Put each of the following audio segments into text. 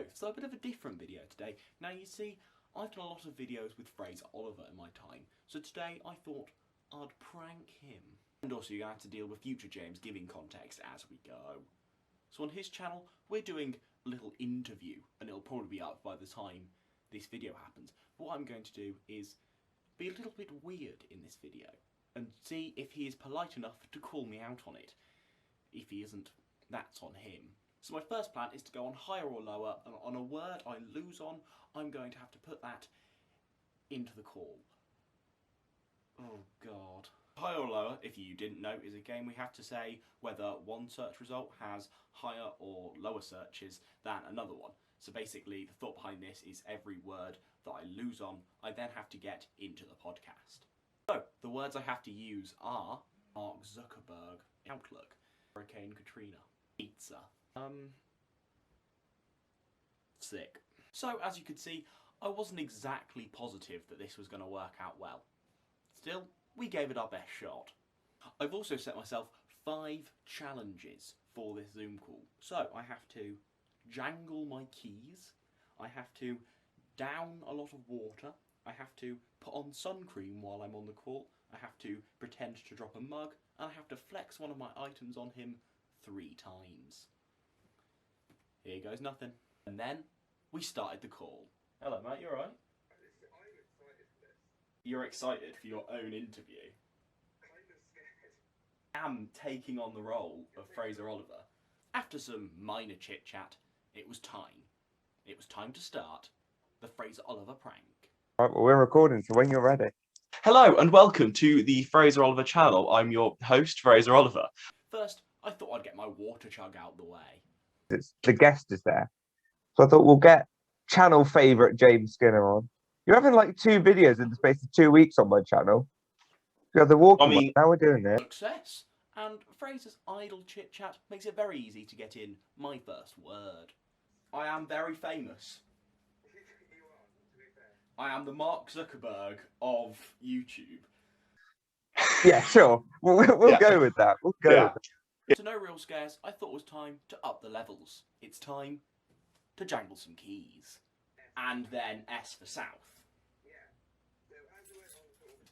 both, so a bit of a different video today. Now you see, I've done a lot of videos with Fraser Oliver in my time, so today I thought I'd prank him. And also you're going to have to deal with future James giving context as we go. So on his channel, we're doing a little interview, and it'll probably be up by the time this video happens. But what I'm going to do is be a little bit weird in this video, and see if he is polite enough to call me out on it. If he isn't, that's on him. So my first plan is to go on higher or lower, and on a word I lose on, I'm going to have to put that into the call. Oh god. Higher or lower, if you didn't know, is a game we have to say whether one search result has higher or lower searches than another one. So basically, the thought behind this is every word that I lose on, I then have to get into the podcast. So, the words I have to use are Mark Zuckerberg, Outlook, Hurricane Katrina, pizza, sick. So, as you could see, I wasn't exactly positive that this was going to work out well. Still, we gave it our best shot. I've also set myself 5 challenges for this Zoom call. So, I have to jangle my keys, I have to down a lot of water, I have to put on sun cream while I'm on the call, I have to pretend to drop a mug, and I have to flex one of my items on him 3 times. Here goes nothing. And then we started the call. Hello mate, you alright? I'm excited for this. You're excited for your own interview? Kind of scared. I am taking on the role of Fraser Oliver. After some minor chit chat, it was time. It was time to start the Fraser Oliver prank. Right, well, we're recording, so when you're ready. Hello and welcome to the Fraser Oliver channel. I'm your host, Fraser Oliver. First, I thought I'd get my water chug out the way. The guest is there. So I thought we'll get channel favourite James Skinner on. You're having like 2 videos in the space of 2 weeks on my channel. You have the walking one, now we're doing it. Success. And Fraser's idle chit chat makes it very easy to get in my first word. I am very famous. You are, to be fair. I am the Mark Zuckerberg of YouTube. Yeah, sure. We'll go with that. We'll go with that. So no real scares, I thought it was time to up the levels. It's time to jangle some keys. And then S for South. Yeah. So as we went on sort of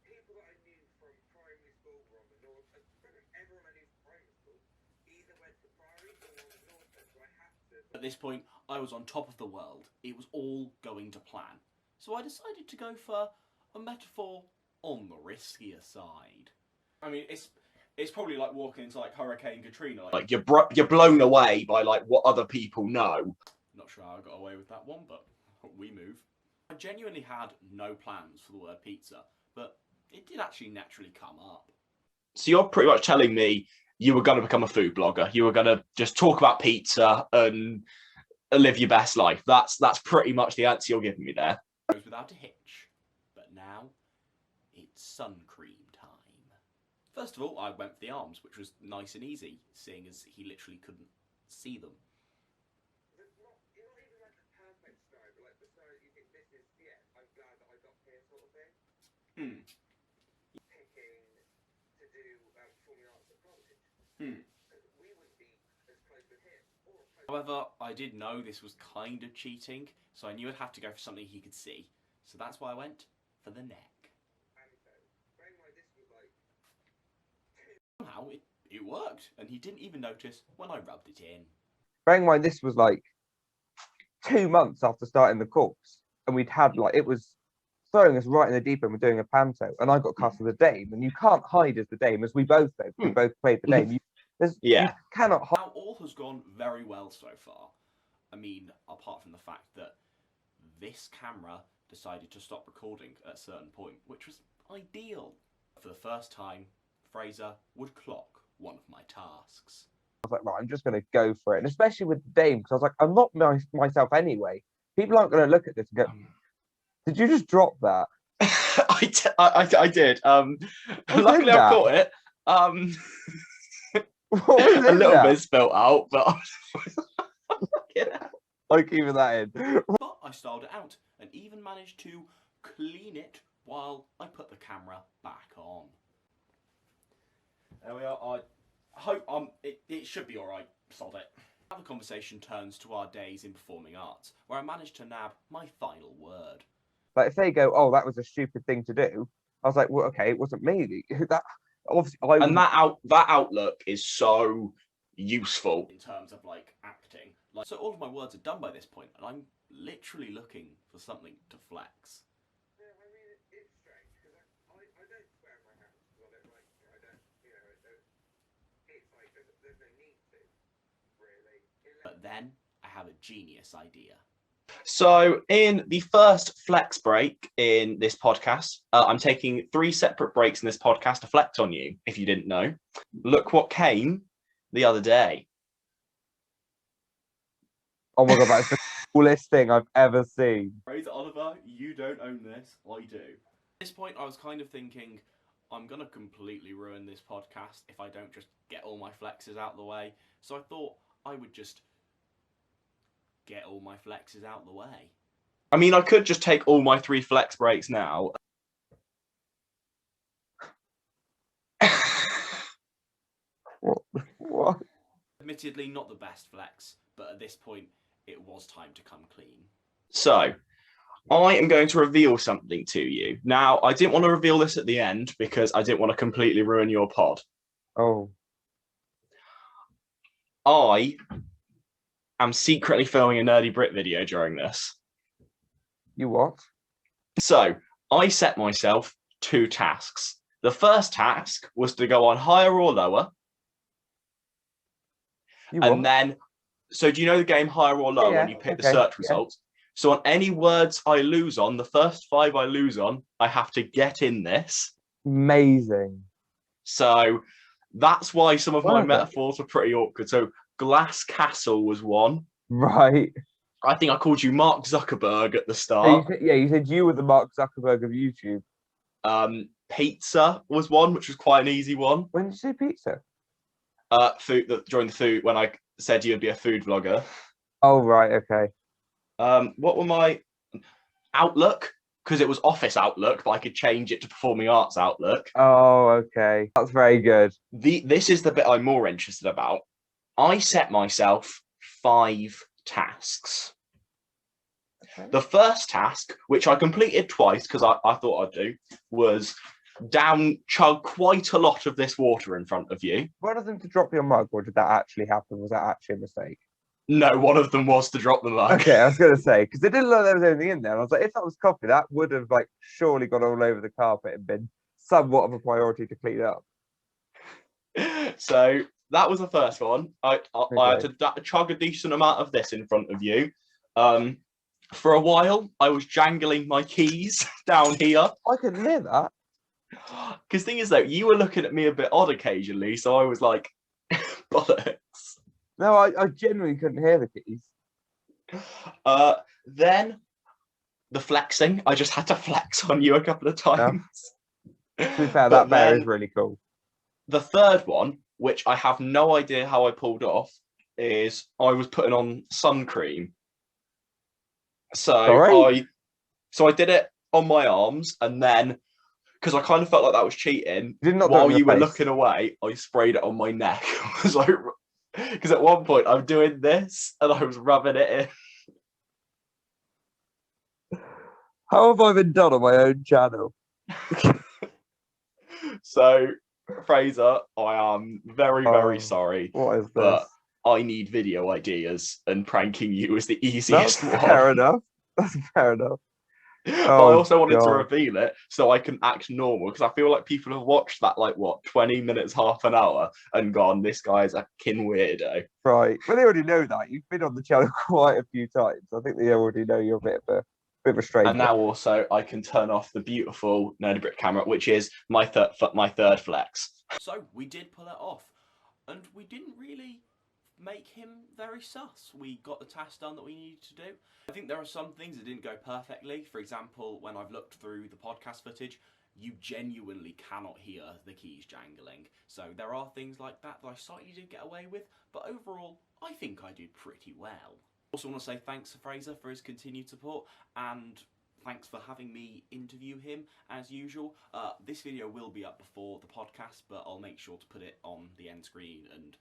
people that I knew from primary school were on the north, and pretty much everyone I knew from primary school either went to Priory or on the north end, so I had to. At this point, I was on top of the world. It was all going to plan. So I decided to go for a metaphor on the riskier side. I mean, it's probably like walking into like Hurricane Katrina. Like you're blown away by like what other people know. Not sure how I got away with that one, but we move. I genuinely had no plans for the word pizza, but it did actually naturally come up. So you're pretty much telling me you were going to become a food blogger. You were going to just talk about pizza and live your best life. That's pretty much the answer you're giving me there. Goes without a hitch, but now it's sun cream time. First of all, I went for the arms, which was nice and easy, seeing as he literally couldn't see them. You're not even like a perfect snow, but like the snow you think this is, yeah, I'm glad that I got here sort of thing. Picking to do performing arts at college. Because we wouldn't be as close with him. However, I did know this was kind of cheating, so I knew I'd have to go for something he could see. So that's why I went for the neck. And so, bearing in mind this was like... Somehow it worked, and he didn't even notice when I rubbed it in. Bearing in mind this was like 2 months after starting the course, and we'd had like, it was throwing us right in the deep end. We're doing a panto, and I got cast as the dame, and you can't hide as the dame, as we both did. We both played the dame. You cannot hide. Now, all has gone very well so far. I mean, apart from the fact that this camera decided to stop recording at a certain point, which was ideal. For the first time, Fraser would clock one of my tasks. I was like, right, I'm just going to go for it. And especially with the dame, because I was like, I'm not myself anyway. People aren't going to look at this and go, did you just drop that? I did. Luckily I caught it. A little bit spilt out, but I'm keeping that in. But I styled it out and even managed to clean it while I put the camera back on. There we are. I hope it should be alright. Sod it. Now the conversation turns to our days in performing arts, where I managed to nab my final word. Like if they go, "Oh, that was a stupid thing to do," I was like, "Well, okay, it wasn't me." That obviously I And that outlook is so useful. In terms of like acting, like, so all of my words are done by this point, and I'm literally looking for something to flex. Yeah, I mean, it's strange because I don't swear in my house because I don't like to. I don't, it's like there's no need to, really. But then I have a genius idea. So in the first flex break in this podcast, I'm taking 3 separate breaks in this podcast to flex on you, if you didn't know. Look what came the other day. Oh my god, that's the coolest thing I've ever seen. Fraser Oliver, you don't own this, I do. At this point, I was kind of thinking, I'm gonna completely ruin this podcast if I don't just get all my flexes out the way. So I thought I would just get all my flexes out the way. I mean, I could just take all my 3 flex breaks now. What? Admittedly, not the best flex, but at this point, it was time to come clean. So, I am going to reveal something to you. Now, I didn't want to reveal this at the end because I didn't want to completely ruin your pod. Oh. I am secretly filming a Nerdy Brit video during this. You what? So, I set myself 2 tasks. The first task was to go on higher or lower. You what? And then, so do you know the game higher or lower when you pick the search results? So on any words I lose on, the first 5 I lose on, I have to get in this. Amazing. So that's why some of my Perfect. metaphors are pretty awkward. So glass castle was one. Right. I think I called you Mark Zuckerberg at the So start. you said you were the Mark Zuckerberg of YouTube. Pizza was one, which was quite an easy one. When did you say pizza? During the food, when I said you'd be a food vlogger. Oh, right, okay. What were my Outlook? Because it was Office Outlook, but I could change it to Performing Arts Outlook. Oh, okay. That's very good. This is the bit I'm more interested about. I set myself 5 tasks. Okay. The first task, which I completed twice because I thought I'd do, was chug quite a lot of this water in front of you. One of them to drop your mug, or did that actually happen? Was that actually a mistake? No, one of them was to drop the mug. Okay, I was going to say, because it didn't look like there was anything in there. And I was like, if that was coffee, that would have like surely gone all over the carpet and been somewhat of a priority to clean up. So that was the first one. I had to chug a decent amount of this in front of you. For a while, I was jangling my keys down here. I couldn't hear that. Because thing is, though, you were looking at me a bit odd occasionally, so I was like, bollocks. No, I genuinely couldn't hear the keys. Then the flexing. I just had to flex on you a couple of times. To be fair, that bear is really cool. The third one, which I have no idea how I pulled off, is I was putting on sun cream. So I did it on my arms, and then because I kind of felt like that was cheating. While you were looking away, I sprayed it on my neck. I was like, because at one point I'm doing this and I was rubbing it in. How have I been done on my own channel? So, Fraser, I am very, very sorry. What is this? But I need video ideas, and pranking you is the easiest one. Fair enough. That's fair enough. But I also wanted to reveal it so I can act normal, because I feel like people have watched that, like, what, 20 minutes, half an hour, and gone, this guy's a kin weirdo. Right. Well, they already know that. You've been on the channel quite a few times. I think they already know you're a bit of a stranger. And now also I can turn off the beautiful Nerdy Brit camera, which is my third flex. So we did pull it off, and we didn't really make him very sus. We got the task done that we needed to do. I think there are some things that didn't go perfectly. For example, when I've looked through the podcast footage, you genuinely cannot hear the keys jangling. So there are things like that I slightly did get away with, but overall, I think I did pretty well. Also want to say thanks to Fraser for his continued support, and thanks for having me interview him as usual. This video will be up before the podcast, but I'll make sure to put it on the end screen and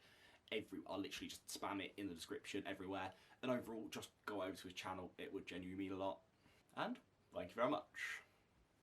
I'll literally just spam it in the description everywhere. And overall, just go over to his channel. It would genuinely mean a lot. And thank you very much.